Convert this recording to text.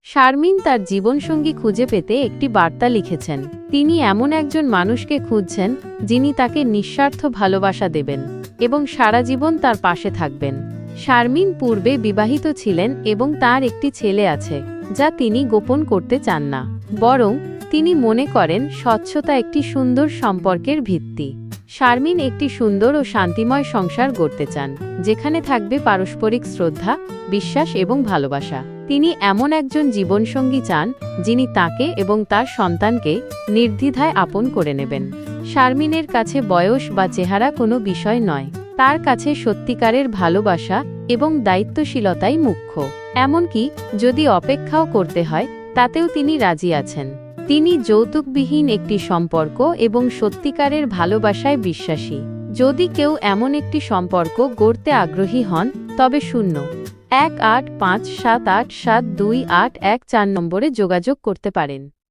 শারমিন তার জীবনসঙ্গী খুঁজে পেতে একটি বার্তা লিখেছেন। তিনি এমন একজন মানুষকে খুঁজছেন যিনি তাকে নিঃস্বার্থ ভালোবাসা দেবেন এবং সারা জীবন তার পাশে থাকবেন। শারমিন পূর্বে বিবাহিত ছিলেন এবং তার একটি ছেলে আছে, যা তিনি গোপন করতে চান না। বরং তিনি মনে করেন স্বচ্ছতা একটি সুন্দর সম্পর্কের ভিত্তি। শারমিন একটি সুন্দর ও শান্তিময় সংসার গড়তে চান, যেখানে থাকবে পারস্পরিক শ্রদ্ধা, বিশ্বাস এবং ভালোবাসা। তিনি এমন একজন জীবনসঙ্গী চান যিনি তাকে এবং তার সন্তানকে নির্দ্বিধায় আপন করে নেবেন। শারমিনের কাছে বয়স বা চেহারা কোনো বিষয় নয়, তার কাছে সত্যিকারের ভালোবাসা এবং দায়িত্বশীলতাই মুখ্য। এমনকি যদি অপেক্ষাও করতে হয়, তাতেও তিনি রাজি আছেন। তিনি যৌতুকবিহীন একটি সম্পর্ক এবং সত্যিকারের ভালোবাসায় বিশ্বাসী। যদি কেউ এমন একটি সম্পর্ক গড়তে আগ্রহী হন, তবে 01857872814 নম্বরে যোগাযোগ করতে পারেন।